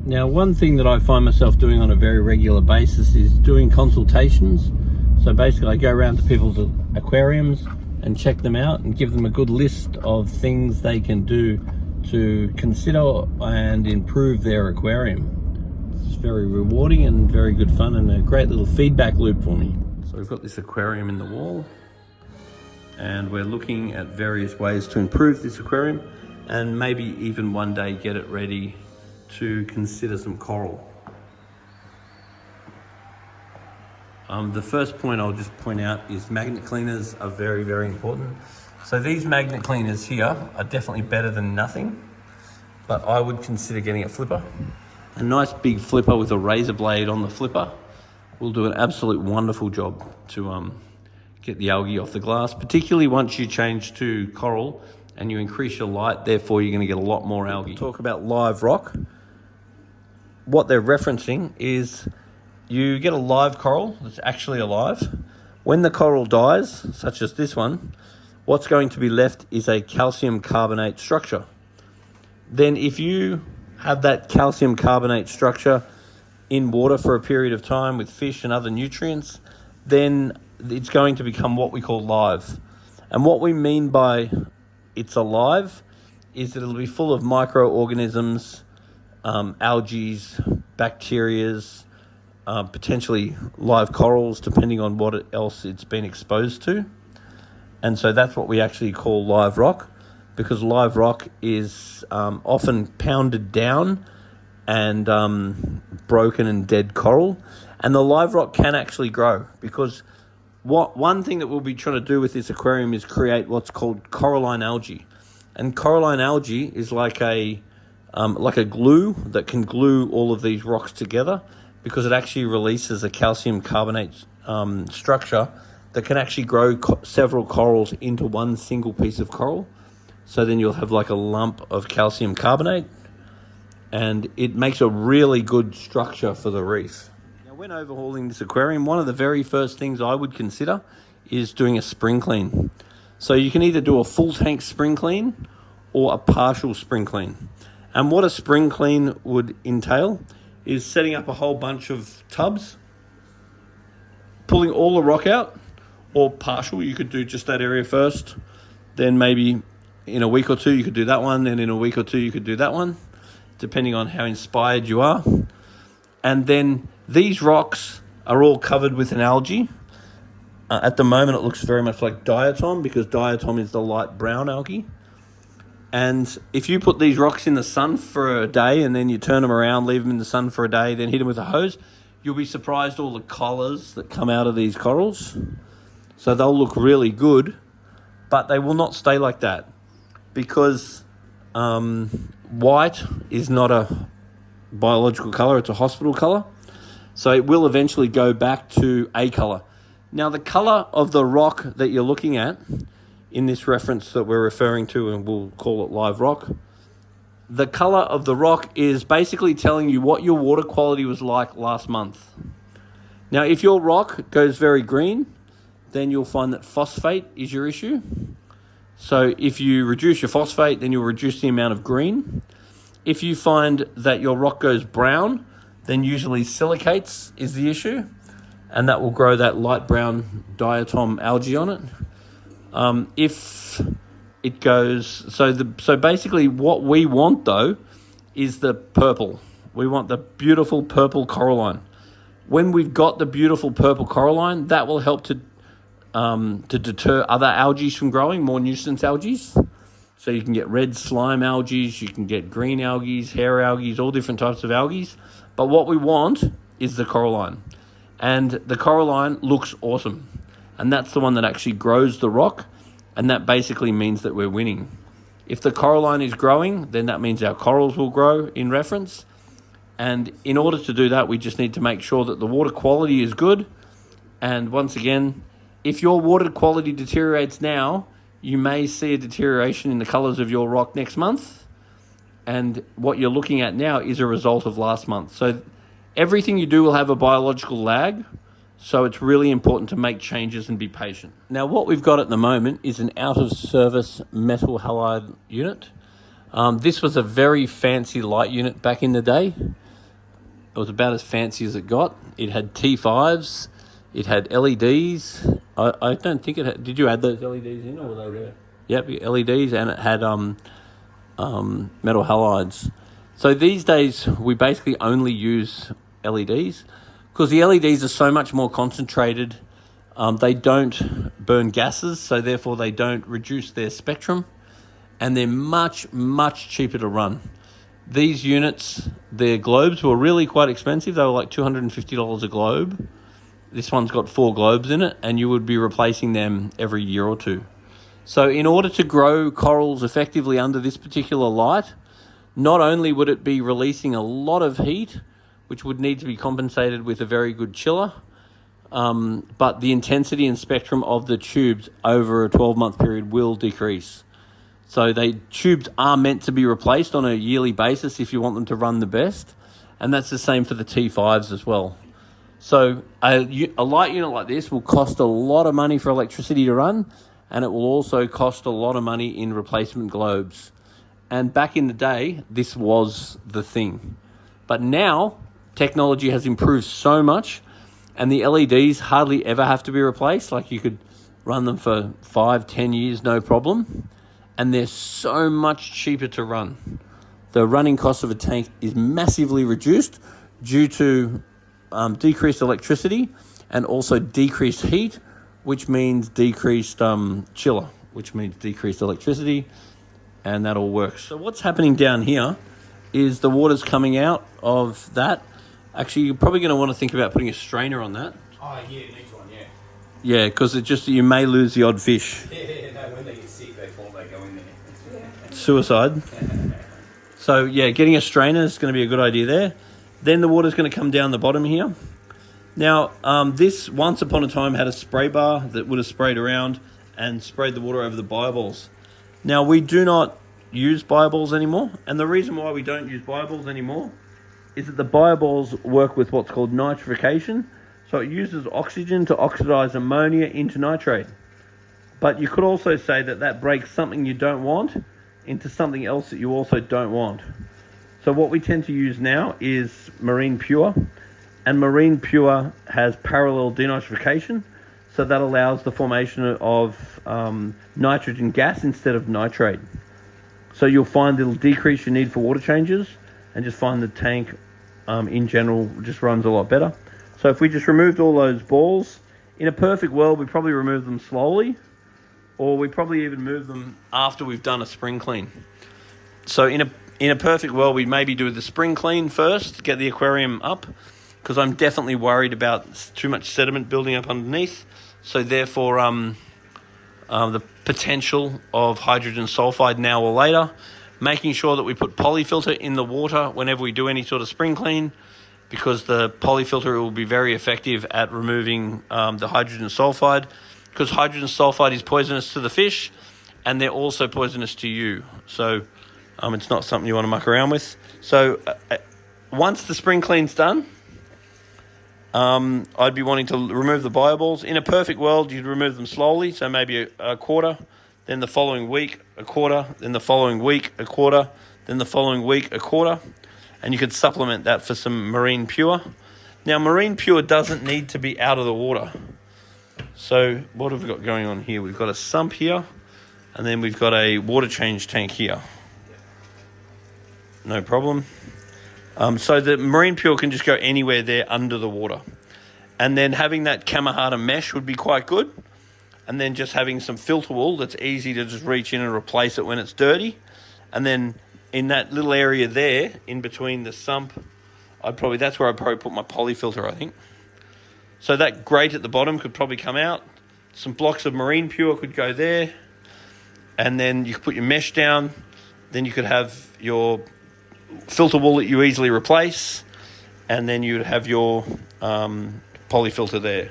Now, one thing that I find myself doing on a very regular basis is doing consultations. So basically I go around to people's aquariums and check them out and give them a good list of things they can do to consider and improve their aquarium. It's very rewarding and very good fun and a great little feedback loop for me. So we've got this aquarium in the wall and we're looking at various ways to improve this aquarium and maybe even one day get it ready to consider some coral. The first point I'll just point out is magnet cleaners are very, very important. So these magnet cleaners here are definitely better than nothing, but I would consider getting a flipper. A nice big flipper with a razor blade on the flipper will do an absolute wonderful job to get the algae off the glass, particularly once you change to coral and you increase your light, therefore you're going to get a lot more algae. Talk about live rock. What they're referencing is you get a live coral that's actually alive. When the coral dies, such as this one, what's going to be left is a calcium carbonate structure. Then if you have that calcium carbonate structure in water for a period of time with fish and other nutrients, then it's going to become what we call live. And what we mean by it's alive is that it'll be full of microorganisms, algae, bacterias, potentially live corals, depending on what else it's been exposed to. And so that's what we actually call live rock, because live rock is often pounded down and broken and dead coral. And the live rock can actually grow, because one thing that we'll be trying to do with this aquarium is create what's called coralline algae. And coralline algae is like a glue that can glue all of these rocks together, because it actually releases a calcium carbonate structure that can actually grow several corals into one single piece of coral. So then you'll have like a lump of calcium carbonate, and it makes a really good structure for the reef. Now, when overhauling this aquarium, one of the very first things I would consider is doing a spring clean. So you can either do a full tank spring clean or a partial spring clean. And what a spring clean would entail is setting up a whole bunch of tubs, pulling all the rock out, or partial. You could do just that area first, then maybe in a week or two you could do that one, then in a week or two you could do that one, depending on how inspired you are. And then these rocks are all covered with an algae. At the moment it looks very much like diatom, because diatom is the light brown algae. And if you put these rocks in the sun for a day and then you turn them around, leave them in the sun for a day, then hit them with a hose, you'll be surprised all the colours that come out of these corals. So they'll look really good, but they will not stay like that, because white is not a biological colour, it's a hospital colour. So it will eventually go back to a colour. Now, the colour of the rock that you're looking at in this reference that we're referring to, and we'll call it live rock, the colour of the rock is basically telling you what your water quality was like last month. Now, if your rock goes very green, then you'll find that phosphate is your issue. So if you reduce your phosphate, then you'll reduce the amount of green. If you find that your rock goes brown, then usually silicates is the issue, and that will grow that light brown diatom algae on it. If it goes, so basically what we want though is the purple. We want the beautiful purple coralline. When we've got the beautiful purple coralline, that will help to deter other algae from growing, more nuisance algae. So you can get red slime algae, you can get green algae, hair algae, all different types of algae. But what we want is the coralline. And the coralline looks awesome. And that's the one that actually grows the rock. And that basically means that we're winning. If the coralline is growing, then that means our corals will grow in reference. And in order to do that, we just need to make sure that the water quality is good. And once again, if your water quality deteriorates now, you may see a deterioration in the colours of your rock next month. And what you're looking at now is a result of last month. So everything you do will have a biological lag. So it's really important to make changes and be patient. Now, what we've got at the moment is an out-of-service metal halide unit. This was a very fancy light unit back in the day. It was about as fancy as it got. It had T5s. It had LEDs. I don't think it had... Did you add those LEDs in, or were they there? Yep, LEDs, and it had metal halides. So these days, we basically only use LEDs because the LEDs are so much more concentrated. They don't burn gases, so therefore they don't reduce their spectrum, and they're much, much cheaper to run. These units, their globes were really quite expensive. They were like $250 a globe. This one's got 4 globes in it, and you would be replacing them every year or two. So in order to grow corals effectively under this particular light, not only would it be releasing a lot of heat, which would need to be compensated with a very good chiller, but the intensity and spectrum of the tubes over a 12-month period will decrease. So tubes are meant to be replaced on a yearly basis if you want them to run the best, and that's the same for the T5s as well. So a light unit like this will cost a lot of money for electricity to run, and it will also cost a lot of money in replacement globes. And back in the day, this was the thing. But now, technology has improved so much, and the LEDs hardly ever have to be replaced. Like, you could run them for 5-10 years, no problem. And they're so much cheaper to run. The running cost of a tank is massively reduced due to decreased electricity and also decreased heat, which means decreased chiller, which means decreased electricity, and that all works. So what's happening down here is the water's coming out of that. Actually, you're probably going to want to think about putting a strainer on that. Oh, yeah, next one, yeah. Yeah, because you may lose the odd fish. Yeah, no, when they get sick, they go in there. Suicide. So yeah, getting a strainer is going to be a good idea there. Then the water's going to come down the bottom here. Now, this once upon a time had a spray bar that would have sprayed around and sprayed the water over the bioballs. Now, we do not use bioballs anymore, and the reason why we don't use bioballs anymore is that the bioballs work with what's called nitrification. So it uses oxygen to oxidize ammonia into nitrate. But you could also say that that breaks something you don't want into something else that you also don't want. So what we tend to use now is Marine Pure, and Marine Pure has parallel denitrification, so that allows the formation of nitrogen gas instead of nitrate. So you'll find it'll decrease your need for water changes, and just find the tank in general just runs a lot better. So if we just removed all those balls, in a perfect world, we probably remove them slowly, or we probably even move them after we've done a spring clean. So in a perfect world, we'd maybe do the spring clean first, get the aquarium up, because I'm definitely worried about too much sediment building up underneath. So therefore, the potential of hydrogen sulfide now or later, making sure that we put polyfilter in the water whenever we do any sort of spring clean, because the polyfilter will be very effective at removing the hydrogen sulfide, because hydrogen sulfide is poisonous to the fish, and they're also poisonous to you. So it's not something you want to muck around with. So once the spring clean's done, I'd be wanting to remove the bioballs. In a perfect world, you'd remove them slowly, so maybe a quarter, then the following week, a quarter, then the following week, a quarter, then the following week, a quarter, and you could supplement that for some Marine Pure. Now, Marine Pure doesn't need to be out of the water. So what have we got going on here? We've got a sump here, and then we've got a water change tank here. No problem. So the Marine Pure can just go anywhere there under the water. And then having that Kamahata mesh would be quite good. And then just having some filter wool that's easy to just reach in and replace it when it's dirty. And then in that little area there, in between the sump, that's where I'd probably put my polyfilter, I think. So that grate at the bottom could probably come out. Some blocks of Marine Pure could go there. And then you could put your mesh down. Then you could have your filter wool that you easily replace, and then you'd have your polyfilter there.